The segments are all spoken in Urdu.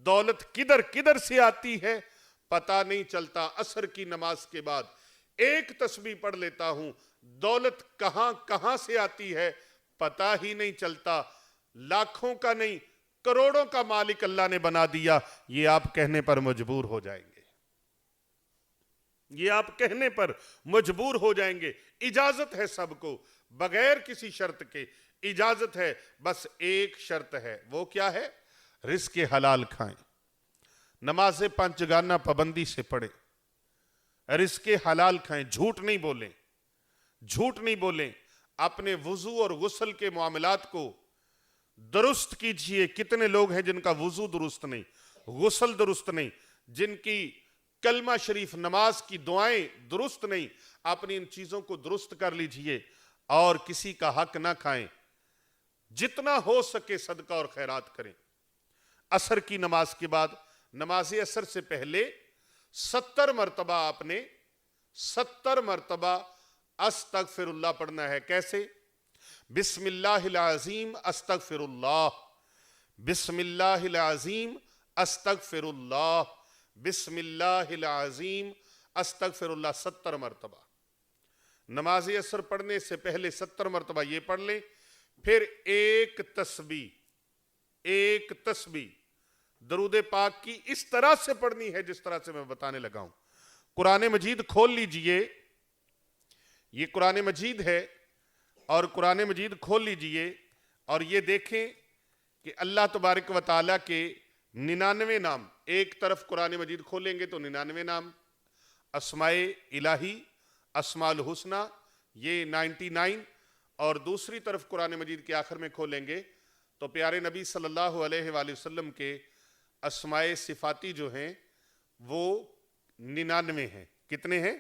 دولت کدھر کدھر سے آتی ہے پتہ نہیں چلتا. عصر کی نماز کے بعد ایک تسبیح پڑھ لیتا ہوں, دولت کہاں کہاں سے آتی ہے پتہ ہی نہیں چلتا. لاکھوں کا نہیں کروڑوں کا مالک اللہ نے بنا دیا. یہ آپ کہنے پر مجبور ہو جائیں گے, یہ آپ کہنے پر مجبور ہو جائیں گے. اجازت ہے سب کو بغیر کسی شرط کے, اجازت ہے, بس ایک شرط ہے. وہ کیا ہے؟ رزق حلال کھائیں, نماز پنجگانہ پابندی سے پڑھیں, رزق حلال کھائیں, جھوٹ نہیں بولیں, جھوٹ نہیں بولیں. اپنے وضو اور غسل کے معاملات کو درست کیجئے. کتنے لوگ ہیں جن کا وضو درست نہیں, غسل درست نہیں, جن کی کلمہ شریف نماز کی دعائیں درست نہیں. اپنی ان چیزوں کو درست کر لیجئے اور کسی کا حق نہ کھائیں. جتنا ہو سکے صدقہ اور خیرات کریں. عصر کی نماز کے بعد نماز عصر سے پہلے 70 مرتبہ آپ نے 70 مرتبہ استغفر اللہ پڑھنا ہے. کیسے؟ بسم اللہ العظیم استغفر اللہ, بسم اللہ العظیم استغفر اللہ, بسم اللہ العظیم استغفر اللہ 70 مرتبہ. نماز عصر پڑھنے سے پہلے 70 مرتبہ یہ پڑھ لیں. پھر ایک تسبیح درود پاک کی اس طرح سے پڑھنی ہے جس طرح سے میں بتانے لگا ہوں. قرآن مجید کھول لیجئے, یہ قرآن مجید ہے اور قرآن مجید کھول لیجئے اور یہ دیکھیں کہ اللہ تبارک و تعالیٰ کے 99 نام. ایک طرف قرآن مجید کھولیں گے تو 99 نام اسماء الہی, اسماء الحسنہ, یہ 99, اور دوسری طرف قرآن مجید کے آخر میں کھولیں گے تو پیارے نبی صلی اللہ علیہ وآلہ وسلم کے اسماء صفاتی جو ہیں وہ 99 ہیں. کتنے ہیں؟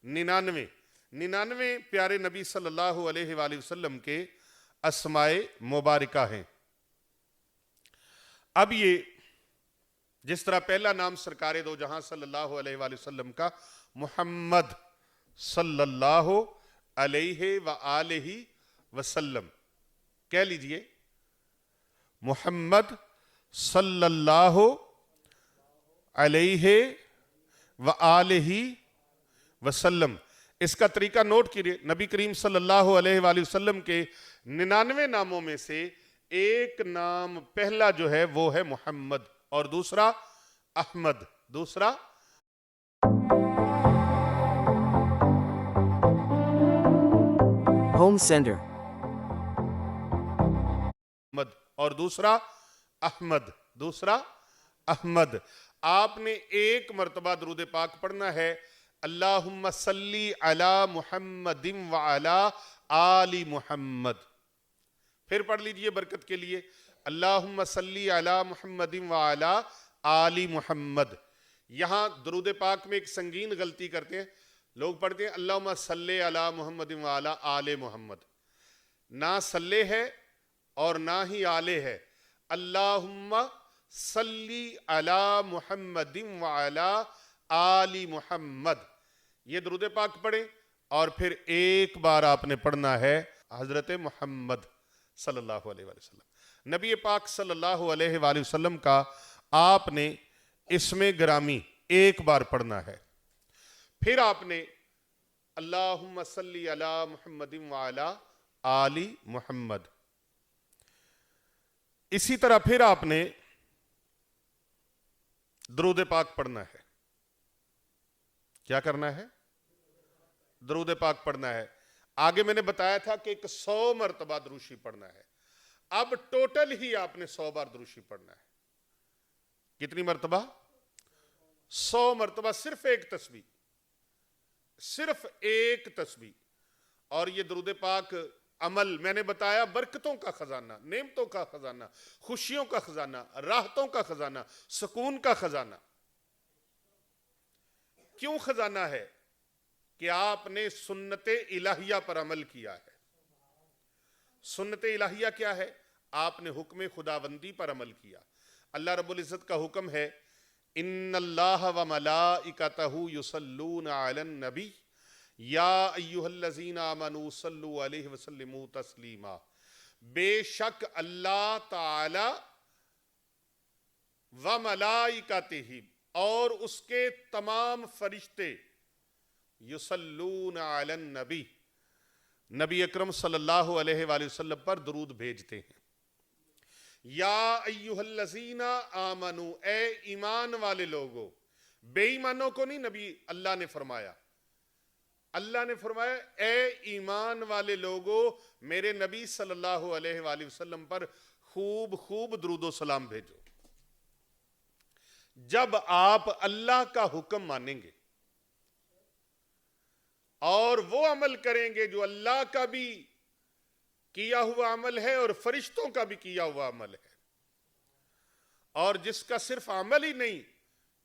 99 پیارے نبی صلی اللہ علیہ وآلہ وسلم کے اسماء مبارکہ ہیں. اب یہ جس طرح پہلا نام سرکار دو جہاں صلی اللہ علیہ وآلہ وسلم کا محمد صلی اللہ علیہ وآلہ وسلم, کہہ لیجئے محمد صلی اللہ علیہ وآلہ وسلم. اس کا طریقہ نوٹ کیجئے. نبی کریم صلی اللہ علیہ وآلہ وسلم کے 99 ناموں میں سے ایک نام پہلا جو ہے وہ ہے محمد اور دوسرا احمد, دوسرا ہوم سینٹر محمد اور دوسرا احمد, دوسرا احمد. آپ نے ایک مرتبہ درود پاک پڑھنا ہے. اللہم صلی علی محمد وعلی آل محمد. پھر پڑھ لیجئے برکت کے لیے اللہم صلی علی محمد وعلی آل محمد. یہاں درود پاک میں ایک سنگین غلطی کرتے ہیں لوگ, پڑھتے ہیں اللہم صلی علی محمد وعلی آل محمد. نہ صلی ہے اور نہ ہی آلے ہے. اللہم صلی علی محمد وعلی آل محمد. یہ درود پاک پڑھیں اور پھر ایک بار آپ نے پڑھنا ہے حضرت محمد صلی اللہ علیہ وآلہ وسلم. نبی پاک صلی اللہ علیہ وآلہ وسلم کا آپ نے اسم گرامی ایک بار پڑھنا ہے. پھر آپ نے اللہم صلی علی محمد وعلی آل محمد. اسی طرح پھر آپ نے درود پاک پڑھنا ہے. کیا کرنا ہے؟ درود پاک پڑھنا ہے. آگے میں نے بتایا تھا کہ 100 مرتبہ دروشی پڑھنا ہے. اب ٹوٹل ہی آپ نے 100 بار دروشی پڑھنا ہے. کتنی مرتبہ؟ 100 مرتبہ. صرف ایک تسبیح, صرف ایک تسبیح. اور یہ درود پاک عمل میں نے بتایا برکتوں کا خزانہ, نعمتوں کا خزانہ, خوشیوں کا خزانہ, راحتوں کا خزانہ, سکون کا خزانہ. کیوں خزانہ ہے؟ کہ آپ نے سنت الہیہ پر عمل کیا ہے. سنت الہیہ کیا ہے؟ آپ نے حکم خداوندی پر عمل کیا. اللہ رب العزت کا حکم ہے ان اللہ و ملائکتہ یصلون علی النبی یا ایہا الذین آمنوا صلوا علیہ وسلموا تسلیما. بے شک اللہ تعالی وملائکتہ، اور اس کے تمام فرشتے، یصلون علی النبی، نبی اکرم صلی اللہ علیہ وآلہ وسلم پر درود بھیجتے ہیں۔ یا ایہا الذین آمنو، اے ایمان والے لوگو، بے ایمانوں کو نہیں نبی اللہ نے فرمایا، اللہ نے فرمایا اے ایمان والے لوگو میرے نبی صلی اللہ علیہ وآلہ وسلم پر خوب خوب درود و سلام بھیجو۔ جب آپ اللہ کا حکم مانیں گے اور وہ عمل کریں گے جو اللہ کا بھی کیا ہوا عمل ہے اور فرشتوں کا بھی کیا ہوا عمل ہے، اور جس کا صرف عمل ہی نہیں،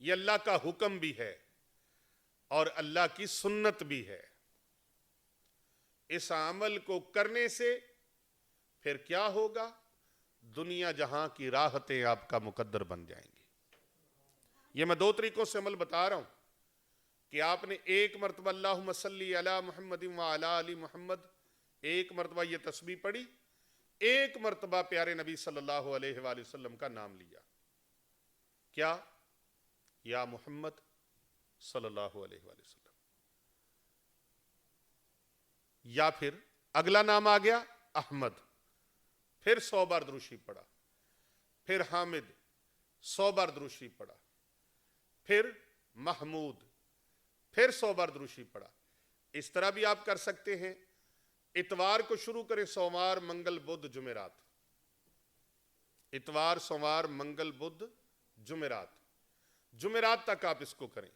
یہ اللہ کا حکم بھی ہے اور اللہ کی سنت بھی ہے، اس عمل کو کرنے سے پھر کیا ہوگا؟ دنیا جہاں کی راحتیں آپ کا مقدر بن جائیں گی۔ یہ میں دو طریقوں سے عمل بتا رہا ہوں کہ آپ نے ایک مرتبہ اللہم صلی علی محمد وعلی آل محمد، ایک مرتبہ یہ تسبیح پڑھی، ایک مرتبہ پیارے نبی صلی اللہ علیہ وآلہ وسلم کا نام لیا، کیا؟ یا محمد صلی اللہ علیہ وآلہ وسلم۔ یا پھر اگلا نام آ گیا احمد، پھر 100 بار درود شریف پڑھا، پھر حامد 100 بار درود شریف پڑھا، پھر محمود، پھر 100 بار درود شریف پڑھا۔ اس طرح بھی آپ کر سکتے ہیں، اتوار کو شروع کریں، سوموار منگل بدھ جمعرات، اتوار سوموار منگل بدھ جمعرات، جمعرات تک آپ اس کو کریں،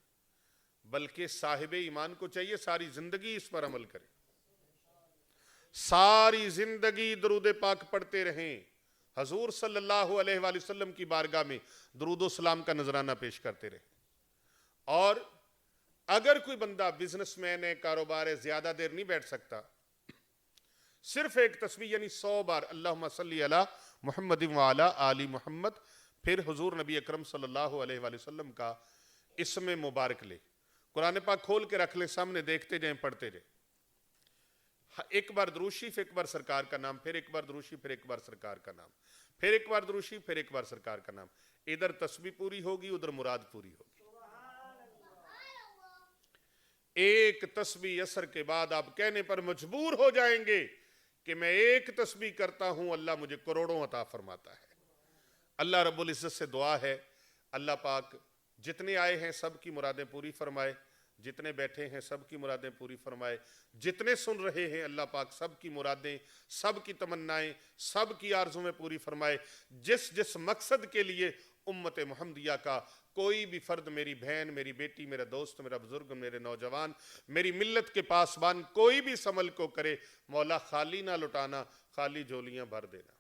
بلکہ صاحب ایمان کو چاہیے ساری زندگی اس پر عمل کریں، ساری زندگی درود پاک پڑھتے رہیں، حضور صلی اللہ علیہ وآلہ وسلم کی بارگاہ میں درود و سلام کا نذرانہ پیش کرتے رہیں۔ اور اگر کوئی بندہ بزنس مین ہے، کاروبار ہے، زیادہ دیر نہیں بیٹھ سکتا، صرف ایک تسبیح یعنی 100 بار اللہم صلی علی محمد وعلی آل محمد، پھر حضور نبی اکرم صلی اللہ علیہ وآلہ وسلم کا اسم مبارک لے، قرآن پاک کھول کے رکھ لیں سامنے، دیکھتے جائیں پڑھتے جائیں، ایک بار درود شریف، ایک بار سرکار کا نام، پھر ایک بار درود شریف، پھر ایک بار سرکار کا نام، پھر ایک بار درود شریف، پھر ایک بار سرکار کا نام، ادھر تسبیح پوری ہوگی، ادھر مراد پوری ہوگی۔ ایک تسبیح اثر کے بعد آپ کہنے پر مجبور ہو جائیں گے کہ میں ایک تسبیح کرتا ہوں، اللہ مجھے کروڑوں عطا فرماتا ہے۔ اللہ رب العزت سے دعا ہے اللہ پاک جتنے آئے ہیں سب کی مرادیں پوری فرمائے، جتنے بیٹھے ہیں سب کی مرادیں پوری فرمائے، جتنے سن رہے ہیں اللہ پاک سب کی مرادیں، سب کی تمنائیں، سب کی آرزویں پوری فرمائے۔ جس جس مقصد کے لیے امت محمدیہ کا کوئی بھی فرد، میری بہن، میری بیٹی، میرا دوست، میرا بزرگ، میرے نوجوان، میری ملت کے پاسبان کوئی بھی اس عمل کو کرے، مولا خالی نہ لٹانا، خالی جھولیاں بھر دینا۔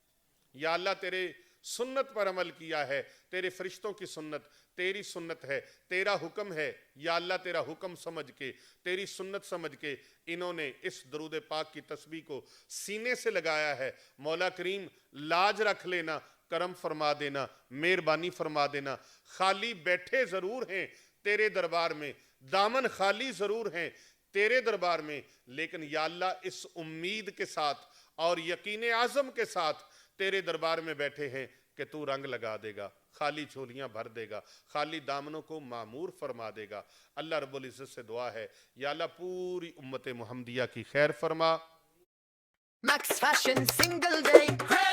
یا اللہ تیرے سنت پر عمل کیا ہے، تیرے فرشتوں کی سنت تیری سنت ہے، تیرا حکم ہے، یا اللہ تیرا حکم سمجھ کے، تیری سنت سمجھ کے انہوں نے اس درود پاک کی تسبیح کو سینے سے لگایا ہے، مولا کریم لاج رکھ لینا، کرم فرما دینا، مہربانی فرما دینا۔ خالی بیٹھے ضرور ہیں تیرے دربار میں، دامن خالی ضرور ہیں تیرے دربار میں، لیکن یا اللہ اس امید کے ساتھ اور یقین عظم کے ساتھ تیرے دربار میں بیٹھے ہیں کہ تو رنگ لگا دے گا، خالی جھولیاں بھر دے گا، خالی دامنوں کو معمور فرما دے گا۔ اللہ رب العزت سے دعا ہے یا اللہ پوری امت محمدیہ کی خیر فرما۔ Max Fashion Single Day.